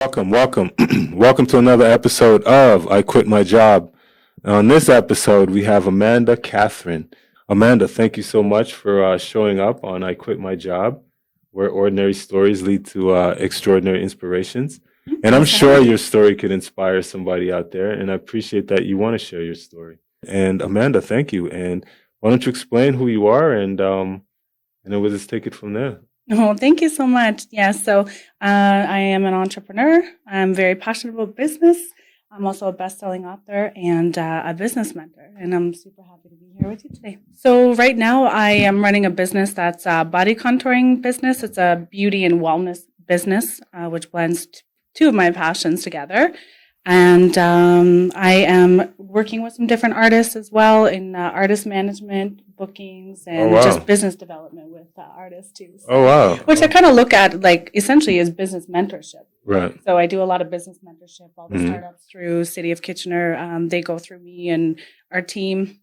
Welcome. Welcome to another episode of I Quit My Job. On this episode, we have Amanda Catherine. Amanda, thank you so much for showing up on I Quit My Job, where ordinary stories lead to extraordinary inspirations. And I'm sure your story could inspire somebody out there, and I appreciate that you want to share your story. And Amanda, thank you. And why don't you explain who you are, and then we'll just take it from there. Oh, thank you so much. Yeah, so I am an entrepreneur. I'm very passionate about business. I'm also a best-selling author and a business mentor, and I'm super happy to be here with you today. So right now I am running a business that's a body contouring business. It's a beauty and wellness business, which blends two of my passions together. And I am working with some different artists as well in artist management, bookings, and just business development with artists too. So, which I kind of look at like essentially as business mentorship. Right. So I do a lot of business mentorship. All the startups through City of Kitchener, they go through me and our team.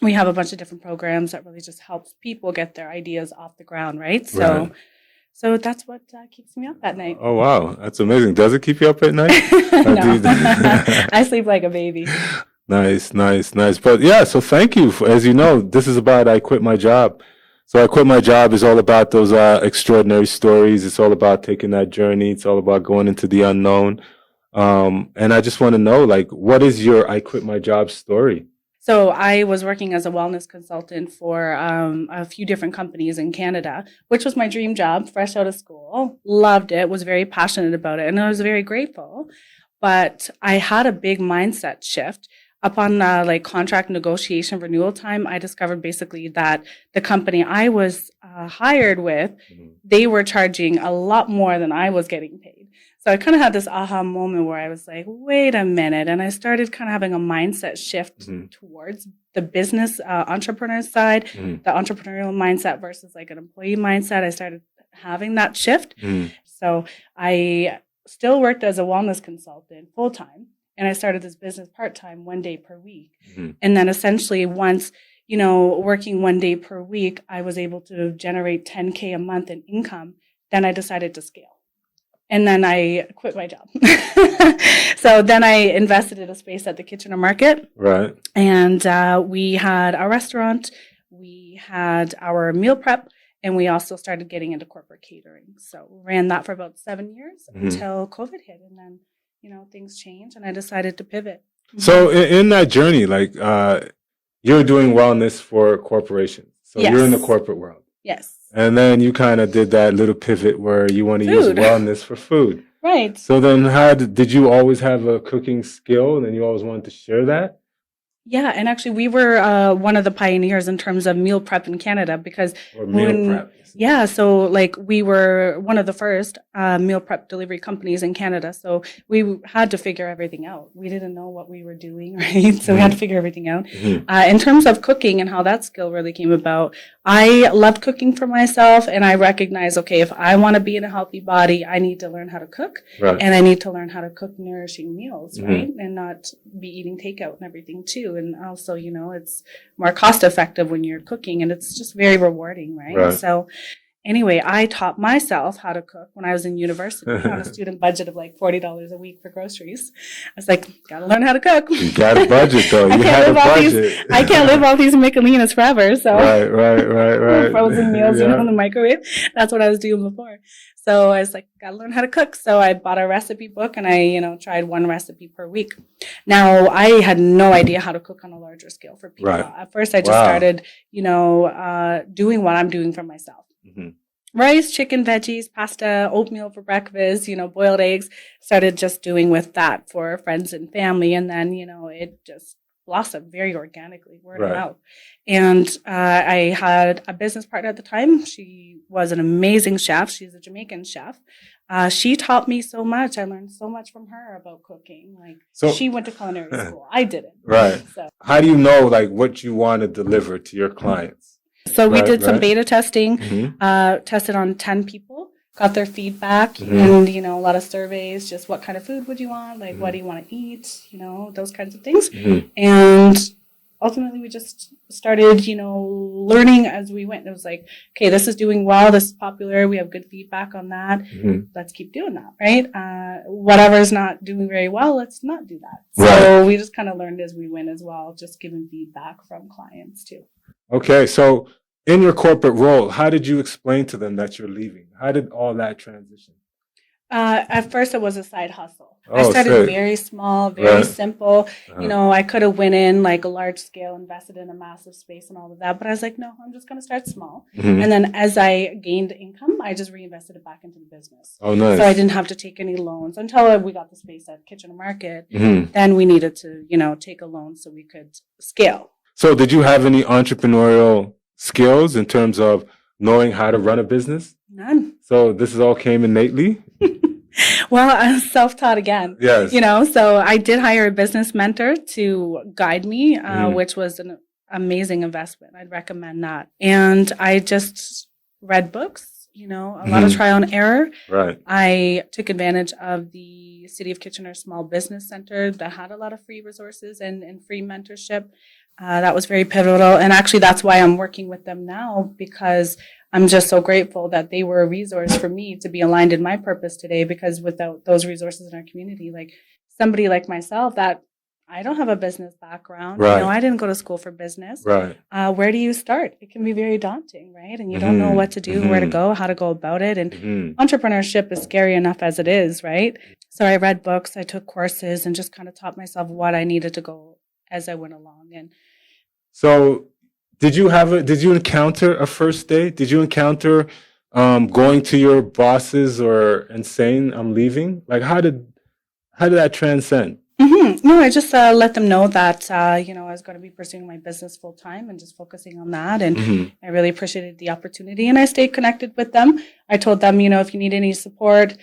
We have a bunch of different programs that really just helps people get their ideas off the ground, right? So that's what keeps me up at night. Oh, wow. That's amazing. Does it keep you up at night? No. I sleep like a baby. Nice. But yeah, so thank you. As you know, this is about I Quit My Job. So I Quit My Job is all about those extraordinary stories. It's all about taking that journey. It's all about going into the unknown. And I just want to know, like, what is your I Quit My Job story? So I was working as a wellness consultant for a few different companies in Canada, which was my dream job, fresh out of school. Loved it, was very passionate about it, and I was very grateful. But I had a big mindset shift. Upon like contract negotiation renewal time, I discovered basically that the company I was hired with, they were charging a lot more than I was getting paid. So I kind of had this aha moment where I was like, wait a minute. And I started kind of having a mindset shift towards the business entrepreneur side, the entrepreneurial mindset versus like an employee mindset. I started having that shift. So I still worked as a wellness consultant full time. And I started this business part-time 1 day per week. And then essentially once, working 1 day per week, I was able to generate $10K a month in income. Then I decided to scale. And then I quit my job. So then I invested in a space at the Kitchener Market. Right. And we had a restaurant, we had our meal prep, and we also started getting into corporate catering. So ran that for about 7 years until COVID hit. And then, things changed and I decided to pivot. So in that journey, like you're doing wellness for corporations. So you're in the corporate world. Yes. And then you kind of did that little pivot where you want to use wellness for food. Right. So then did you always have a cooking skill and then you always wanted to share that? Yeah, and actually we were one of the pioneers in terms of meal prep in Canada because meal prep. Yeah, so like we were one of the first meal prep delivery companies in Canada. So we had to figure everything out. We didn't know what we were doing, right? So we had to figure everything out. In terms of cooking and how that skill really came about, I loved cooking for myself and I recognized, okay, if I want to be in a healthy body, I need to learn how to cook and I need to learn how to cook nourishing meals, right? And not be eating takeout and everything too. And also, it's more cost effective when you're cooking and it's just very rewarding, right? So anyway, I taught myself how to cook when I was in university on a student budget of like $40 a week for groceries. I was like, gotta learn how to cook. You got a budget though. You had a budget. I can't live off these Michelinas forever. So right. Frozen meals, in the microwave. That's what I was doing before. So I was like, gotta learn how to cook. So I bought a recipe book and I, tried one recipe per week. Now I had no idea how to cook on a larger scale for people. At first I just started, doing what I'm doing for myself. Rice, chicken, veggies, pasta, oatmeal for breakfast, boiled eggs. Started just doing with that for friends and family. And then, it just blossomed very organically, word of mouth. And I had a business partner at the time. She was an amazing chef. She's a Jamaican chef. She taught me so much. I learned so much from her about cooking. She went to culinary school. I didn't. Right. So. How do you know, what you want to deliver to your clients? So we did some beta testing, tested on 10 people, got their feedback and, a lot of surveys, just what kind of food would you want? What do you want to eat? Those kinds of things. And ultimately we just started, learning as we went. It was like, okay, this is doing well. This is popular. We have good feedback on that. Let's keep doing that, right? Whatever's not doing very well, let's not do that. So we just kind of learned as we went as well, just giving feedback from clients too. Okay, so in your corporate role, how did you explain to them that you're leaving? How did all that transition? At first, it was a side hustle. I Oh, started sick. very small, very Right. simple. Uh-huh. I could have went in like a large scale, invested in a massive space and all of that, but I was like, no, I'm just going to start small. Mhm. And then as I gained income, I just reinvested it back into the business. Oh, nice. So I didn't have to take any loans until we got the space at Kitchener Market. Mhm. Then we needed to, take a loan so we could scale. So did you have any entrepreneurial skills in terms of knowing how to run a business? None. So this is all came innately? Well, I'm self-taught again. Yes. So I did hire a business mentor to guide me, which was an amazing investment. I'd recommend that. And I just read books, a lot of trial and error. Right. I took advantage of the City of Kitchener Small Business Center that had a lot of free resources and free mentorship. That was very pivotal. And actually, that's why I'm working with them now, because I'm just so grateful that they were a resource for me to be aligned in my purpose today, because without those resources in our community, like somebody like myself, that I don't have a business background. Right. I didn't go to school for business. Right. Where do you start? It can be very daunting, right? And you don't know what to do, where to go, how to go about it. And entrepreneurship is scary enough as it is, right? So I read books, I took courses, and just kind of taught myself what I needed to go as I went along. And so did you encounter a first date? Did you encounter going to your bosses and saying I'm leaving? Like how did that transcend? No, I just let them know that I was going to be pursuing my business full time and just focusing on that. And I really appreciated the opportunity, and I stayed connected with them. I told them, if you need any support,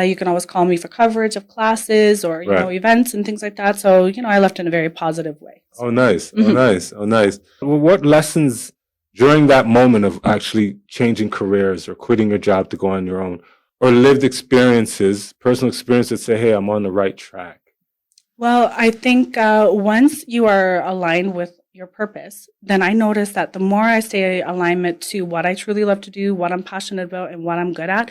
you can always call me for coverage of classes or events and things like that. So I left in a very positive way. Oh, nice. Oh, nice. Oh, nice. Well, what lessons during that moment of actually changing careers or quitting your job to go on your own, or lived experiences, personal experiences that say, hey, I'm on the right track? Well, I think once you are aligned with your purpose, then I notice that the more I stay in alignment to what I truly love to do, what I'm passionate about, and what I'm good at,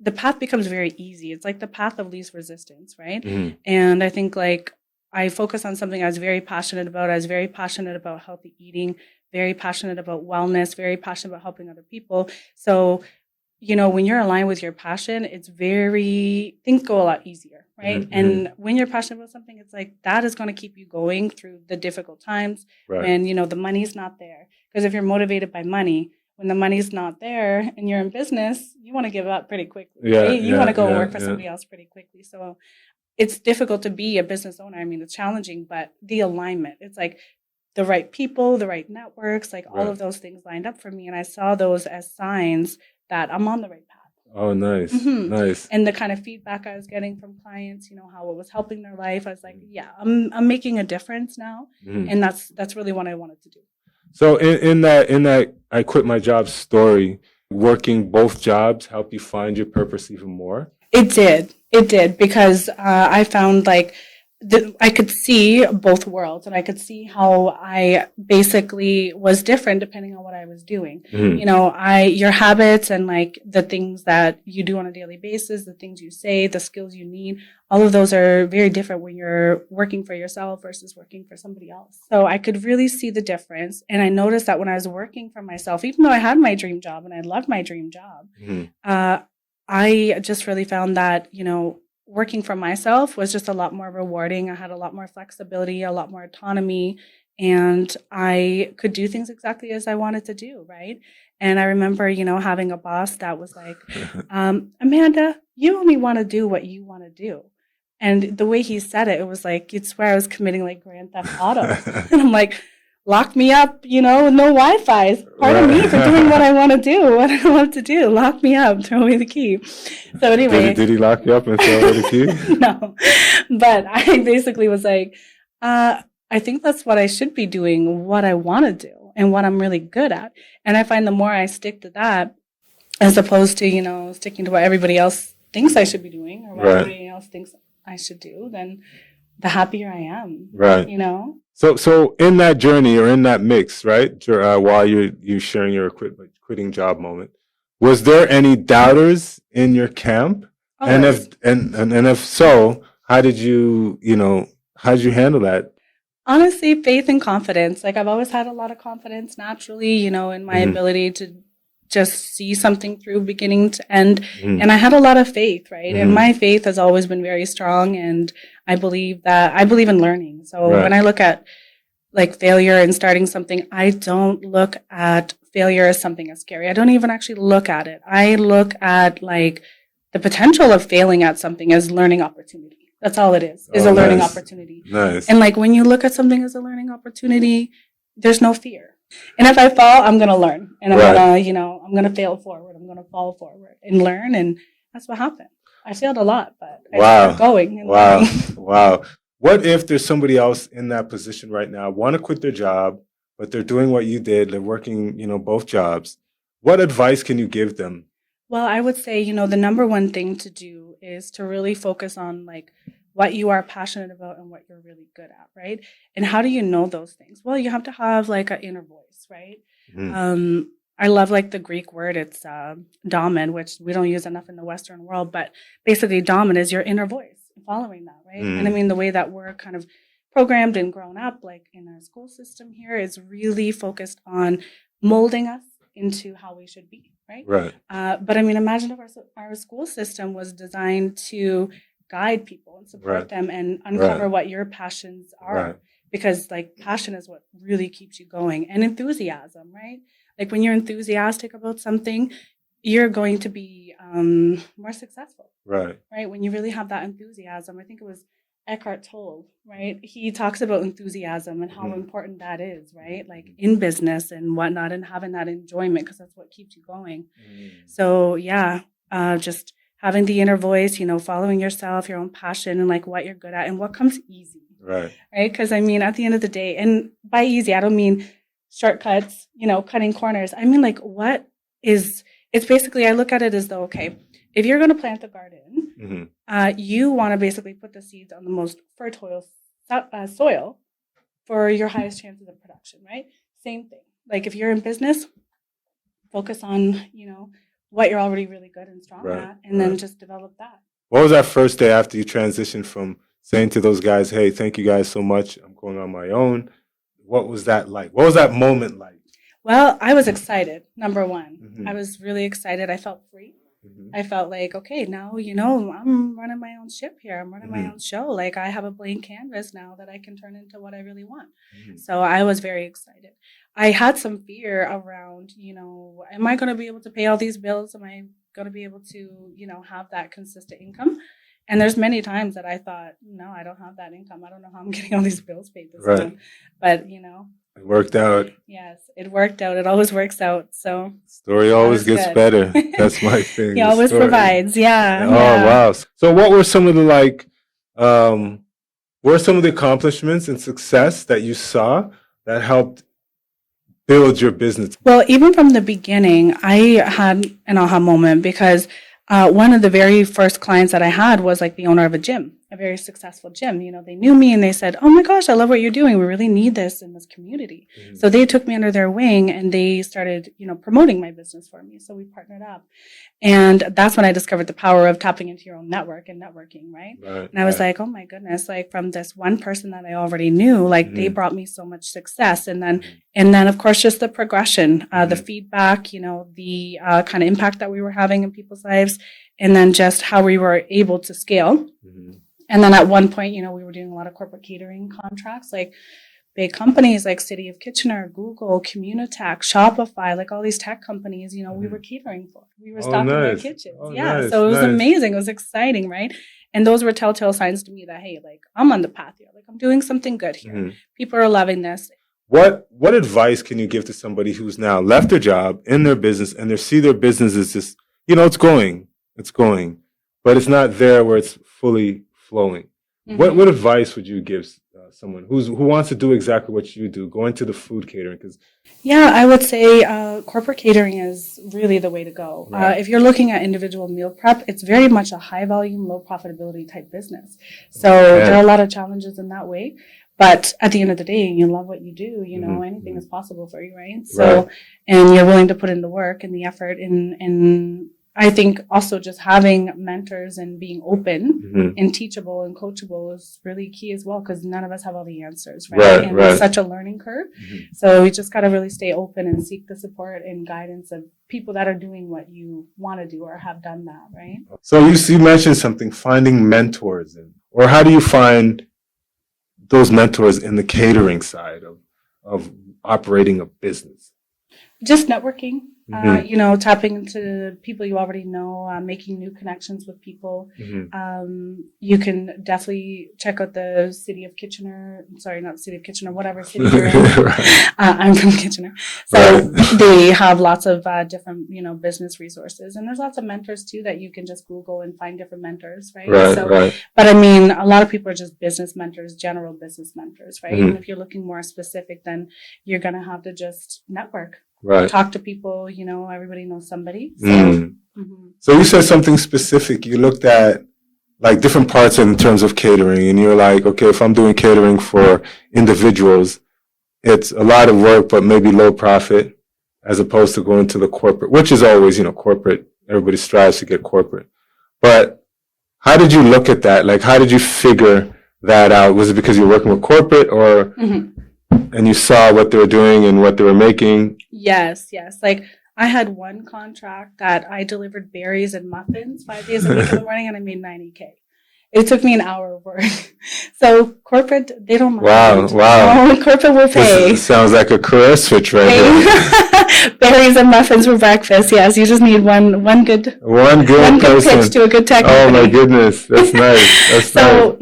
the path becomes very easy. It's like the path of least resistance, right? And I think I focus on something I was very passionate about. I was very passionate about healthy eating, very passionate about wellness, very passionate about helping other people. So, when you're aligned with your passion, things go a lot easier, right? And when you're passionate about something, it's like that is going to keep you going through the difficult times when, the money's not there. Because if you're motivated by money, when the money's not there and you're in business, you want to give up pretty quickly, right? You want to go and work for somebody else pretty quickly. So it's difficult to be a business owner. I mean, it's challenging, but the alignment, it's like the right people, the right networks, like all of those things lined up for me. And I saw those as signs that I'm on the right path. Oh, nice. Nice. And the kind of feedback I was getting from clients, how it was helping their life, I was like, yeah, I'm making a difference now. And that's really what I wanted to do. So in that I quit my job story, working both jobs helped you find your purpose even more? It did, because I found I could see both worlds, and I could see how I basically was different depending on what I was doing. Your habits and the things that you do on a daily basis, the things you say, the skills you need, all of those are very different when you're working for yourself versus working for somebody else. So I could really see the difference. And I noticed that when I was working for myself, even though I had my dream job and I loved my dream job, I just really found that, working for myself was just a lot more rewarding. I had a lot more flexibility, a lot more autonomy, and I could do things exactly as I wanted to do, right? And I remember, having a boss that was like, Amanda, you only want to do what you want to do. And the way he said it, it was like, you'd swear I was committing Grand Theft Auto. And I'm like, lock me up, no Wi-Fi. Pardon me for doing what I want to do, what I love to do. Lock me up, throw me the key. So anyway. Did he lock you up and throw away the key? No. But I basically was like, I think that's what I should be doing, what I want to do and what I'm really good at. And I find the more I stick to that, as opposed to, sticking to what everybody else thinks I should be doing or what everybody else thinks I should do, then the happier I am. Right. You know? So in that journey or in that mix, right, while you sharing your quitting job moment, was there any doubters in your camp? And if Always. and if so, how did how did you handle that? Honestly, faith and confidence. Like I've always had a lot of confidence naturally, in my Hmm. ability to just see something through beginning to end. Hmm. And I had a lot of faith, right? And Hmm. my faith has always been very strong. And I believe in learning. So when Right. I look at like failure and starting something, I don't look at failure as something as scary. I don't even actually look at it. I look at like the potential of failing at something as learning opportunity. That's all it is Oh, a learning nice. opportunity. Nice. And like when you look at something as a learning opportunity, there's no fear. And if I fall, I'm going to learn and I'm Right. going to, I'm going to fail forward. I'm going to fall forward and learn. And that's what happened. I failed a lot, but I Wow. kept going and Wow. learning. Wow. What if there's somebody else in that position right now, want to quit their job, but they're doing what you did, they're working, both jobs. What advice can you give them? Well, I would say, the number one thing to do is to really focus on like what you are passionate about and what you're really good at, right? And how do you know those things? Well, you have to have like an inner voice, right? Mhm. I love like the Greek word, it's damen, which we don't use enough in the Western world, but basically damen is your inner voice, following that, right? And I mean, the way that we're kind of programmed and grown up, like in our school system here, is really focused on molding us into how we should be, right? Right. But I mean, imagine if our school system was designed to guide people and support Right. them and uncover Right. what your passions are. Right. Because like passion is what really keeps you going, and enthusiasm, right? Like when you're enthusiastic about something, you're going to be more successful, Right. right? When you really have that enthusiasm. I think it was Eckhart Tolle, right? He talks about enthusiasm and how Mhm. important that is, right? Like in business and whatnot, and having that enjoyment because that's what keeps you going. So yeah, just having the inner voice, following yourself, your own passion, and like what you're good at and what comes easy, Right. right? Because I mean, at the end of the day, and by easy, I don't mean shortcuts, cutting corners. I mean, like, it's basically, I look at it as though, okay, if you're going to plant a garden, you want to basically put the seeds on the most fertile soil for your highest chances of production, right? Same thing. Like if you're in business, focus on, what you're already really good and strong Right, at, and then right. just develop that. What was that first day after you transitioned from saying to those guys, "Hey, thank you guys so much. I'm going on my own." What was that like? What was that moment like? Well, I was excited, number one. Mhm. I was really excited. I felt free. Mhm. I felt like, okay, now, I'm running my own ship here. I'm running my Mhm. own show. Like I have a blank canvas now that I can turn into what I really want. Mhm. So I was very excited. I had some fear around, am I going to be able to pay all these bills? Am I going to be able to, have that consistent income? And there's many times that I thought, no, I don't have that income. I don't know how I'm getting all these bills paid this Right. month. But, It worked out. yes, it worked out. It always works out. So Story always was gets good. better. That's my thing. he the always story. provides. Yeah. Oh yeah. wow. So what were some of the what are some of the accomplishments and success that you saw that helped build your business? Well, even from the beginning, I had an aha moment because one of the very first clients that I had was like the owner of a gym, a very successful gym. They knew me and they said, "Oh my gosh, I love what you're doing. We really need this in this community." Mhm. So they took me under their wing and they started, promoting my business for me. So we partnered up. And that's when I discovered the power of tapping into your own network and networking, right? Right. And I was like, oh my goodness, like from this one person that I already knew, like they Mhm. brought me so much success. And then of course, just the progression, the Mhm. feedback, the kind of impact that we were having in people's lives, and then just how we were able to scale. Mhm. And then at one point, we were doing a lot of corporate catering contracts, like big companies like City of Kitchener, Google, Communitech, Shopify, like all these tech companies, we were catering for. We were Oh, stocking their nice. kitchens. Oh, Yeah. nice, So it was nice. amazing. It was exciting, right? And those were telltale signs to me that, hey, like I'm on the path here. Like I'm doing something good here. Mhm. People are loving this. What advice can you give to somebody who's now left their job in their business and they see their business is just, it's going, but it's not there where it's fully flowing? Mhm. What advice would you give someone who wants to do exactly what you do, go into the food catering? Because Yeah, I would say corporate catering is really the way to go. Right. If you're looking at individual meal prep, it's very much a high volume, low profitability type business. So there are a lot of challenges in that way. But at the end of the day, you love what you do, anything is possible for you, right? So, Right. and you're willing to put in the work and the effort and I think also just having mentors and being open and teachable and coachable is really key as well because none of us have all the answers, right? Right, And right. it's such a learning curve. So we just got to really stay open and seek the support and guidance of people that are doing what you want to do or have done that, right? So you mentioned something, finding mentors, or how do you find those mentors in the catering side of operating a business? Just networking, tapping into people you already know, making new connections with people. You can definitely check out the city of Kitchener. Sorry, not the city of Kitchener, whatever city you're in. Right. I'm from Kitchener. So they have lots of different, business resources. And there's lots of mentors too that you can just Google and find different mentors, right? Right. But I mean, a lot of people are just business mentors, general business mentors, right? And if you're looking more specific, then you're going to have to just network. Right. Talk to people, everybody knows somebody. So, So you said something specific. You looked at like different parts in terms of catering, and you're like, okay, if I'm doing catering for individuals, it's a lot of work, but maybe low profit, as opposed to going to the corporate, which is always, corporate. Everybody strives to get corporate. But how did you look at that? Like, how did you figure that out? Was it because you're working with corporate, or and you saw what they were doing and what they were making? Yes. Like I had one contract that I delivered berries and muffins 5 days a week in the morning and I made $90K. It took me an hour of work. So corporate, they don't mind. Wow. Oh, corporate will pay. This sounds like a career switch right here. Berries and muffins for breakfast. Yes, you just need one good person. pitch to a good tech Oh company. my goodness, that's nice. So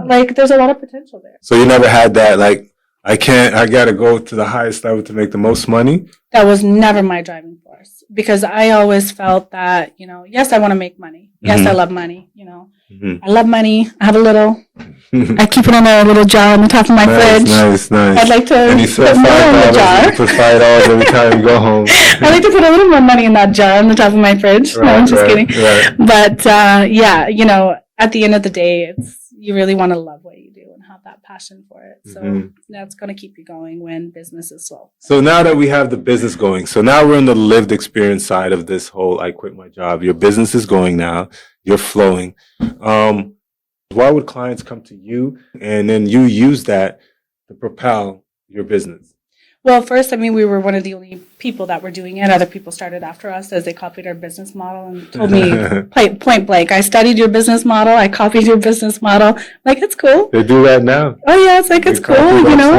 like there's a lot of potential there. So you never had that like, I got to go to the highest level to make the most money? That was never my driving force because I always felt that, yes, I want to make money. Yes, I love money. I love money. I have a little. I keep it in a little jar on the top of my fridge. Nice. I'd like to and you put more in the jar. You put $5 every time you go home. I'd like to put a little more money in that jar on the top of my fridge. No, I'm just kidding. Right. But at the end of the day, you really want to love what you do and have that passion for it. So that's going to keep you going when business is slow. So now that we have the business going, so now we're in the lived experience side of this whole I quit my job. Your business is going now. You're flowing. Why would clients come to you and then you use that to propel your business? Well, first, we were one of the only people that were doing it. Other people started after us as they copied our business model and told me point blank, I studied your business model. I copied your business model. Like, it's cool. They do that now. Oh, yeah. It's like, it's cool.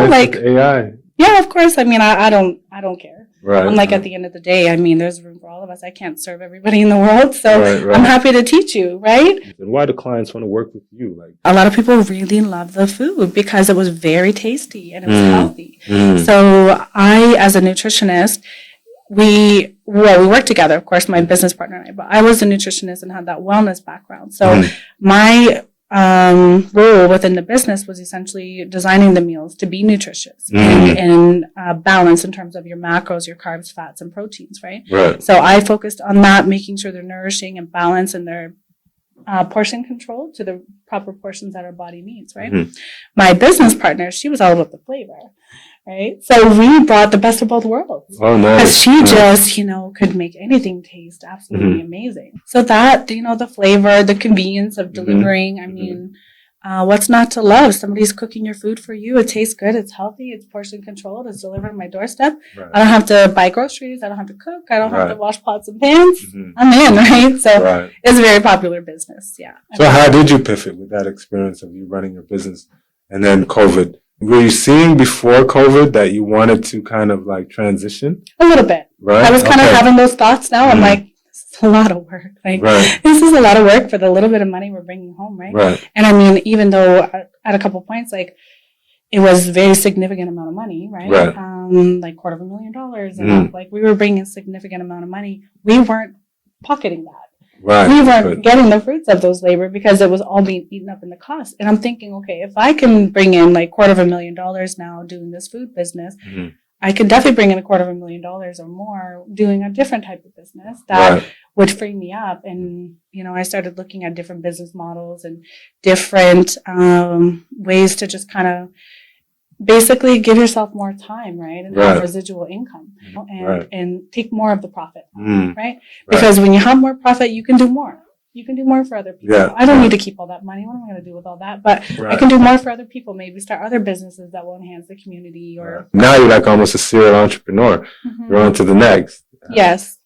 Like, AI. Yeah, of course. I don't care. Right. I'm like, at the end of the day, there's room for all of us. I can't serve everybody in the world. So right. I'm happy to teach you, right? And why do clients want to work with you? Like, a lot of people really love the food because it was very tasty and it was healthy. So I, as a nutritionist, we worked together, of course, my business partner and I, but I was a nutritionist and had that wellness background. So my role within the business was essentially designing the meals to be nutritious and balanced in terms of your macros, your carbs, fats, and proteins, right? So I focused on that, making sure they're nourishing and balanced and they're portion control to the proper portions that our body needs, right? My business partner, she was all about the flavor, right? So we brought the best of both worlds. Oh, nice. Because she just, could make anything taste absolutely amazing. So that, the flavor, the convenience of delivering, what's not to love? Somebody's cooking your food for you. It tastes good. It's healthy. It's portion controlled. It's delivered on my doorstep. Right. I don't have to buy groceries. I don't have to cook. I don't have to wash pots and pans. I'm in, right? So it's a very popular business. Yeah. So how did you pivot with that experience of you running your business and then COVID? Were you seeing before COVID that you wanted to kind of like transition? A little bit. Right. I was kind of having those thoughts now. I'm like, this is a lot of work. Like, this is a lot of work for the little bit of money we're bringing home, right? And even though at a couple points, like, it was a very significant amount of money, right? Like $250,000 and like we were bringing a significant amount of money. We weren't pocketing that. Right. We weren't getting the fruits of those labor because it was all being eaten up in the cost. And I'm thinking, okay, if I can bring in like $250,000 now doing this food business, I could definitely bring in $250,000 or more doing a different type of business that would free me up. And, I started looking at different business models and different ways to just kind of basically give yourself more time, right? And have residual income and take more of the profit, right? Because when you have more profit, you can do more. You can do more for other people. Yeah. I don't need to keep all that money. What am I going to do with all that? But I can do more for other people. Maybe start other businesses that will enhance the community. Or now you're like almost a serial entrepreneur. You're on to the next. Yes.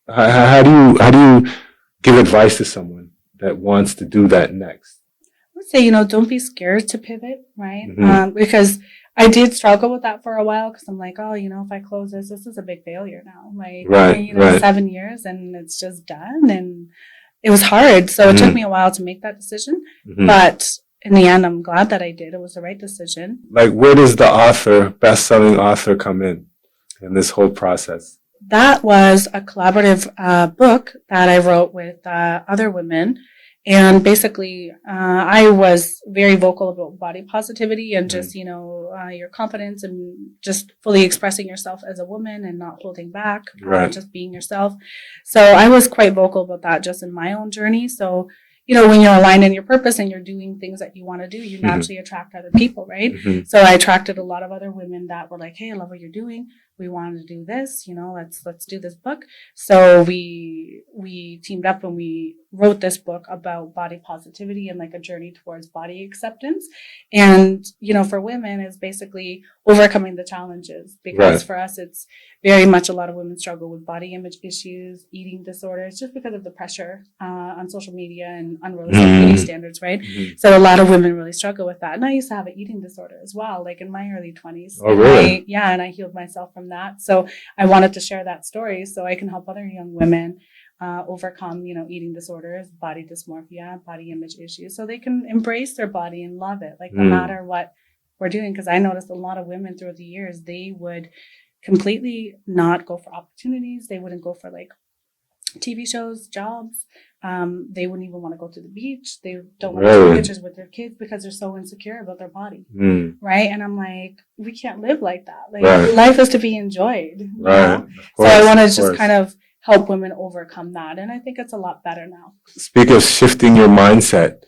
How do you give advice to someone that wants to do that next? I would say, don't be scared to pivot, right? Because I did struggle with that for a while because I'm like, if I close this is a big failure now. Like, 7 years and it's just done. And it was hard. So it took me a while to make that decision. But in the end, I'm glad that I did. It was the right decision. Like, where does the best-selling author come in this whole process? That was a collaborative book that I wrote with other women. And basically, I was very vocal about body positivity and just, your confidence and just fully expressing yourself as a woman and not holding back, just being yourself. So I was quite vocal about that just in my own journey. So, when you're aligned in your purpose and you're doing things that you want to do, you naturally attract other people, right? So I attracted a lot of other women that were like, hey, I love what you're doing. We wanted to do this, let's do this book. So we teamed up and we wrote this book about body positivity and like a journey towards body acceptance. And, for women is basically overcoming the challenges because for us, it's very much a lot of women struggle with body image issues, eating disorders, just because of the pressure on social media and unrealistic beauty standards, right? So a lot of women really struggle with that. And I used to have an eating disorder as well, like in my early 20s. Oh, really? And I healed myself from that. So I wanted to share that story so I can help other young women overcome, eating disorders, body dysmorphia, body image issues, so they can embrace their body and love it, like no matter what we're doing. Because I noticed a lot of women through the years, they would completely not go for opportunities. They wouldn't go for like TV shows, jobs. They wouldn't even want to go to the beach. They don't want to take pictures with their kids because they're so insecure about their body. Right. And I'm like, we can't live like that. Like life is to be enjoyed. Right. So I want to just kind of help women overcome that. And I think it's a lot better now. Speak of shifting your mindset.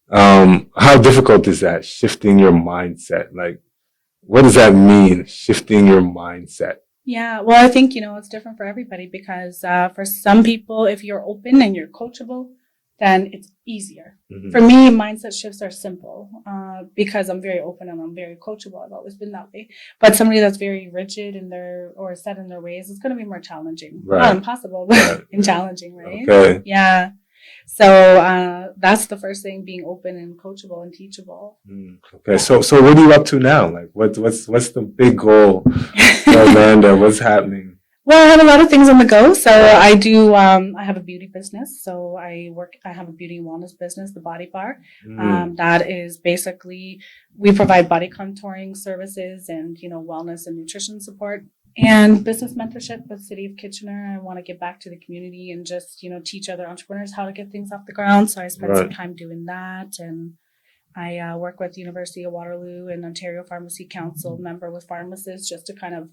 How difficult is that? Shifting your mindset? Like, what does that mean? Shifting your mindset? Yeah, well, I think, it's different for everybody because for some people, if you're open and you're coachable, then it's easier. For me, mindset shifts are simple because I'm very open and I'm very coachable. I've always been that way. But somebody that's very rigid or set in their ways, it's going to be more challenging. Not impossible, but challenging, right? Okay. Yeah. So that's the first thing, being open and coachable and teachable. Okay, so what are you up to now? Like, what's the big goal, Amanda? What's happening? Well, I have a lot of things on the go. So I do. I have a beauty business. So I have a beauty and wellness business, the Body Bar. That is basically, we provide body contouring services and wellness and nutrition support. And business mentorship with City of Kitchener. I want to get back to the community and just, teach other entrepreneurs how to get things off the ground. So I spent some time doing that. And I work with University of Waterloo and Ontario Pharmacy Council, member with pharmacists, just to kind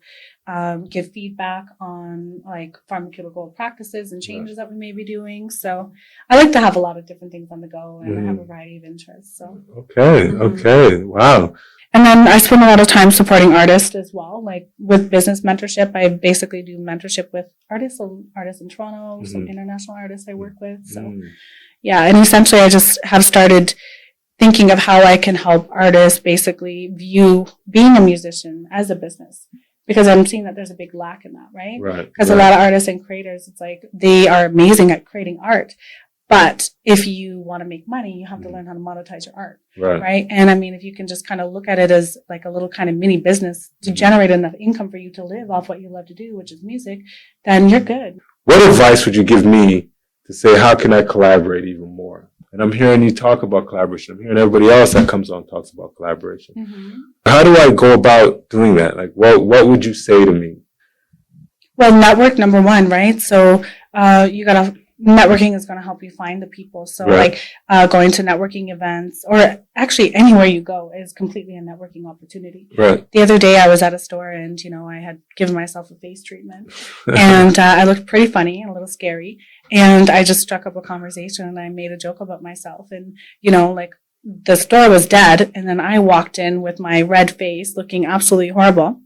of give feedback on like pharmaceutical practices and changes that we may be doing. So I like to have a lot of different things on the go and have a variety of interests. So Okay. Wow. And then I spend a lot of time supporting artists as well. Like with business mentorship, I basically do mentorship with artists in Toronto, some international artists I work with. So yeah, and essentially I just have started thinking of how I can help artists basically view being a musician as a business. Because I'm seeing that there's a big lack in that, right? Because a lot of artists and creators, it's like they are amazing at creating art. But if you want to make money, you have to learn how to monetize your art, right? And I mean, if you can just kind of look at it as like a little kind of mini business to generate enough income for you to live off what you love to do, which is music, then you're good. What advice would you give me to say, how can I collaborate even more? And I'm hearing you talk about collaboration. I'm hearing everybody else that comes on talks about collaboration. How do I go about doing that? Like, what would you say to me? Well, network, number one, right? So you got to networking is going to help you find the people. So Right. like going to networking events or actually anywhere you go is completely a networking opportunity. Right. The other day I was at a store and, I had given myself a face treatment and I looked pretty funny and a little scary. And I just struck up a conversation and I made a joke about myself. And, like the store was dead. And then I walked in with my red face looking absolutely horrible.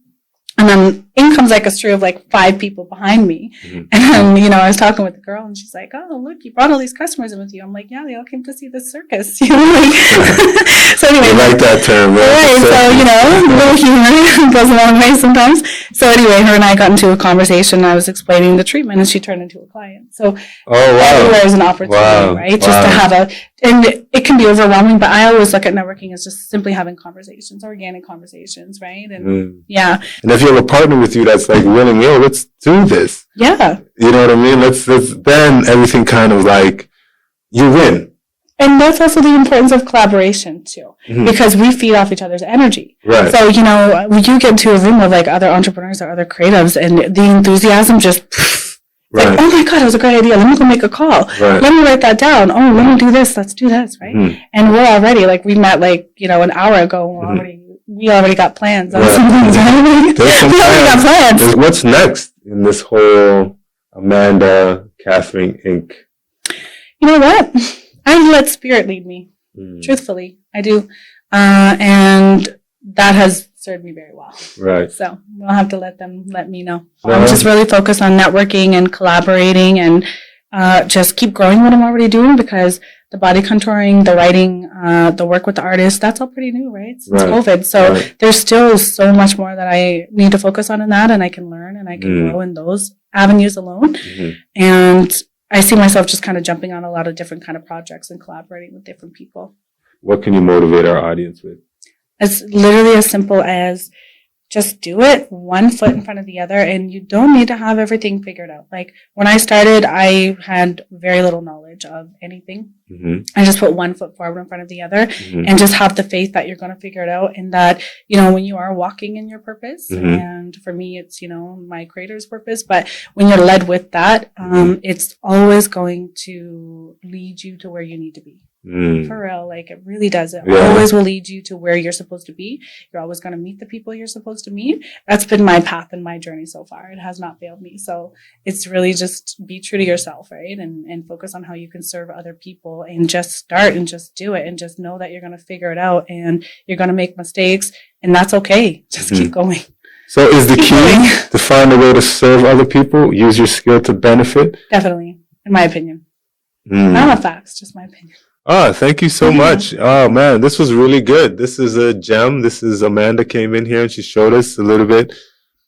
And then in comes like a stream of like 5 people behind me. Mhm. And then, I was talking with the girl and she's like, oh, look, you brought all these customers in with you. I'm like, yeah, they all came to see the circus. So anyway. I like that term, man. Right, so, a little humor goes a long way sometimes. So anyway, her and I got into a conversation. I was explaining the treatment and she turned into a client. So Oh, wow. everywhere is an opportunity, Wow. right? Just to Wow. have and it can be overwhelming, but I always look at networking as just simply having conversations, organic conversations, right? And yeah. And if you have a partner with you that's like willing, let's do this. Yeah. You know what I mean? Let's then everything kind of like you win. And that's also the importance of collaboration too, Mhm. because we feed off each other's energy. Right. So, when you get into a room of like other entrepreneurs or other creatives and the enthusiasm just Right. like, oh my God, it was a great idea. Let me go make a call. Right. Let me write that down. Oh, let me do this. Let's do this. Right. Mhm. And we're already like, we met like, an hour ago. We already got plans on some things. Right? There's some We already got plans. What's next in this whole Amanda Catherine Inc.? You know what? I let spirit lead me. Mm. Truthfully, I do. And that has served me very well. Right. So we'll have to let me know. Well, I'm just really focused on networking and collaborating and just keep growing what I'm already doing because the body contouring, the writing, the work with the artists, that's all pretty new, right? Since Right. COVID. So Right. there's still so much more that I need to focus on in that and I can learn and I can grow in those avenues alone. Mhm. And I see myself just kind of jumping on a lot of different kind of projects and collaborating with different people. What can you motivate our audience with? It's literally as simple as just do it one foot in front of the other and you don't need to have everything figured out. Like when I started, I had very little knowledge of anything. Mhm. I just put one foot forward in front of the other Mhm. and just have the faith that you're going to figure it out and that, when you are walking in your purpose Mhm. and for me, it's, my creator's purpose, but when you're led with that, it's always going to lead you to where you need to be. Mm. For real, like it really does. It Yeah. always will lead you to where you're supposed to be. You're always going to meet the people you're supposed to meet. That's been my path and my journey so far. It has not failed me. So it's really just be true to yourself, right? And focus on how you can serve other people and just start and just do it and just know that you're going to figure it out and you're going to make mistakes and that's okay. Just keep going. So is the Keep key going. to find a way to serve other people, use your skill to benefit? Definitely, in my opinion. Mm. Not facts, just my opinion. Thank you so much. Oh man, this was really good. This is a gem. This is Amanda came in here and she showed us a little bit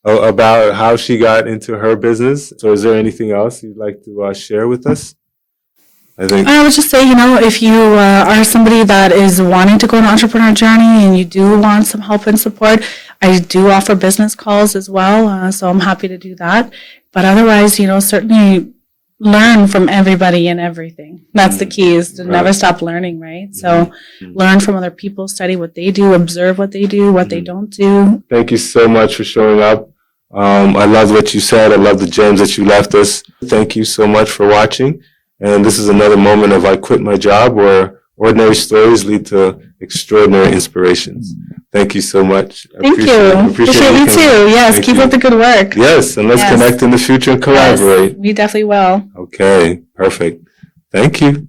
about how she got into her business. So is there anything else you'd like to share with us? I would just say, if you are somebody that is wanting to go on an entrepreneur journey and you do want some help and support, I do offer business calls as well. So I'm happy to do that. But otherwise, certainly learn from everybody and everything. That's the key is to never stop learning, right? So learn from other people, study what they do, observe what they do, what they don't do. Thank you so much for showing up. I love what you said. I love the gems that you left us. Thank you so much for watching. And this is another moment of I Quit My Job where ordinary stories lead to extraordinary inspirations. Thank you so much. Thank you. Appreciate you too. Yes, keep up the good work. Yes, and let's connect in the future and collaborate. Yes, we definitely will. Okay, perfect. Thank you.